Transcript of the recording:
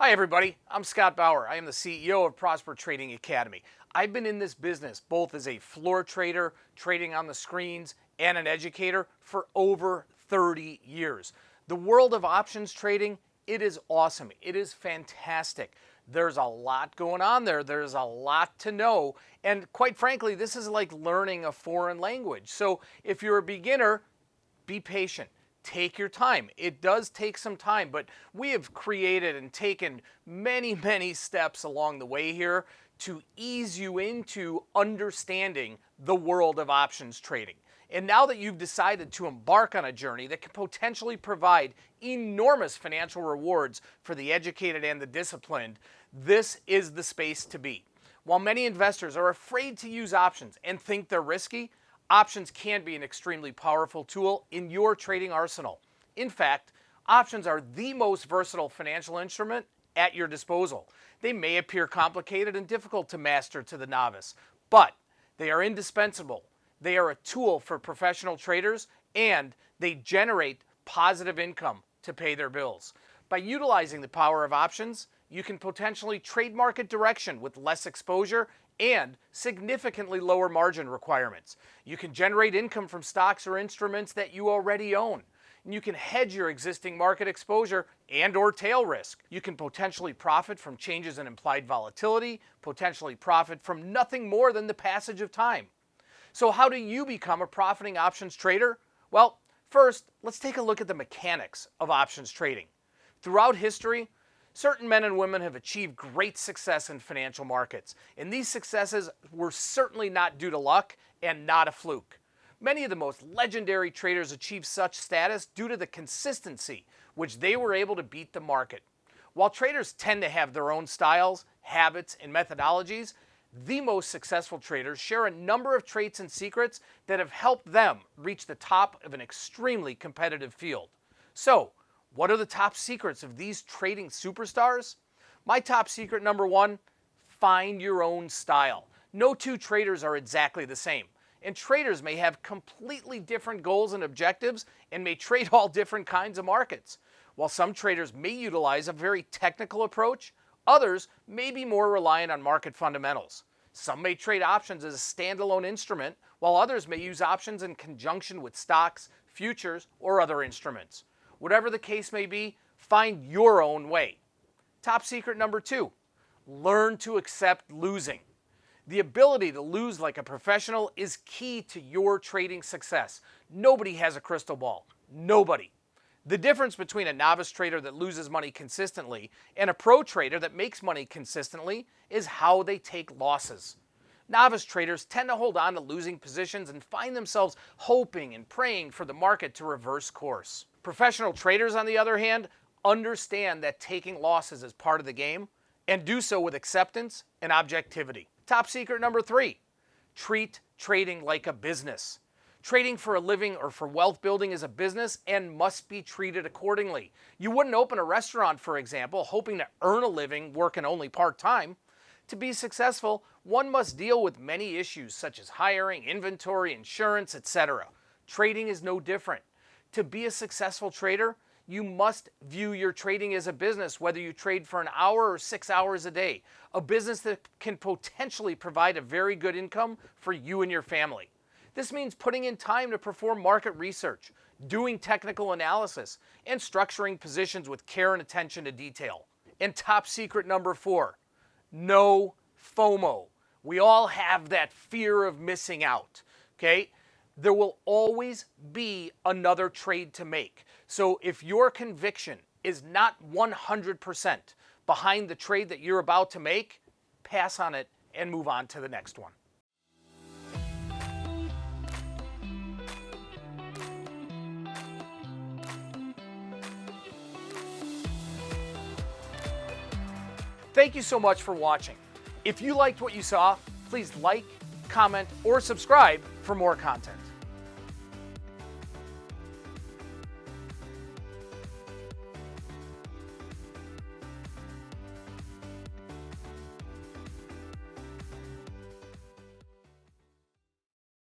Hi everybody, I'm Scott Bauer. I am the CEO of Prosper Trading Academy. I've been in this business both as a floor trader, trading on the screens, and an educator for over 30 years. The world of options trading, it is awesome. It is fantastic. There's a lot going on there. There's a lot to know. And quite frankly, this is like learning a foreign language. So if you're a beginner, be patient. Take your time. It does take some time, but we have created and taken many steps along the way here to ease you into understanding the world of options trading. And now that you've decided to embark on a journey that can potentially provide enormous financial rewards for the educated and the disciplined, this is the space to be. While many investors are afraid to use options and think they're risky, options can be an extremely powerful tool in your trading arsenal. In fact, options are the most versatile financial instrument at your disposal. They may appear complicated and difficult to master to the novice, but they are indispensable. They are a tool for professional traders, and they generate positive income to pay their bills. By utilizing the power of options, you can potentially trade market direction with less exposure and significantly lower margin requirements. You can generate income from stocks or instruments that you already own. And you can hedge your existing market exposure and or tail risk. You can potentially profit from changes in implied volatility, potentially profit from nothing more than the passage of time. So how do you become a profiting options trader? Well, first, let's take a look at the mechanics of options trading. Throughout history, certain men and women have achieved great success in financial markets, and these successes were certainly not due to luck and not a fluke. Many of the most legendary traders achieved such status due to the consistency which they were able to beat the market. While traders tend to have their own styles, habits, and methodologies, the most successful traders share a number of traits and secrets that have helped them reach the top of an extremely competitive field. So, what are the top secrets of these trading superstars? My top secret number one, find your own style. No two traders are exactly the same, and traders may have completely different goals and objectives and may trade all different kinds of markets. While some traders may utilize a very technical approach, others may be more reliant on market fundamentals. Some may trade options as a standalone instrument, while others may use options in conjunction with stocks, futures, or other instruments. Whatever the case may be, find your own way. Top secret number two, learn to accept losing. The ability to lose like a professional is key to your trading success. Nobody has a crystal ball. Nobody. The difference between a novice trader that loses money consistently and a pro trader that makes money consistently is how they take losses. Novice traders tend to hold on to losing positions and find themselves hoping and praying for the market to reverse course. Professional traders, on the other hand, understand that taking losses is part of the game and do so with acceptance and objectivity. Top secret number three, treat trading like a business. Trading for a living or for wealth building is a business and must be treated accordingly. You wouldn't open a restaurant, for example, hoping to earn a living working only part-time. To be successful, one must deal with many issues such as hiring, inventory, insurance, etc. Trading is no different. To be a successful trader, you must view your trading as a business, whether you trade for an hour or 6 hours a day. A business that can potentially provide a very good income for you and your family. This means putting in time to perform market research, doing technical analysis, and structuring positions with care and attention to detail. And top secret number four, no FOMO. We all have that fear of missing out, okay? There will always be another trade to make. So if your conviction is not 100% behind the trade that you're about to make, pass on it and move on to the next one. Thank you so much for watching. If you liked what you saw, please like, comment, or subscribe for more content.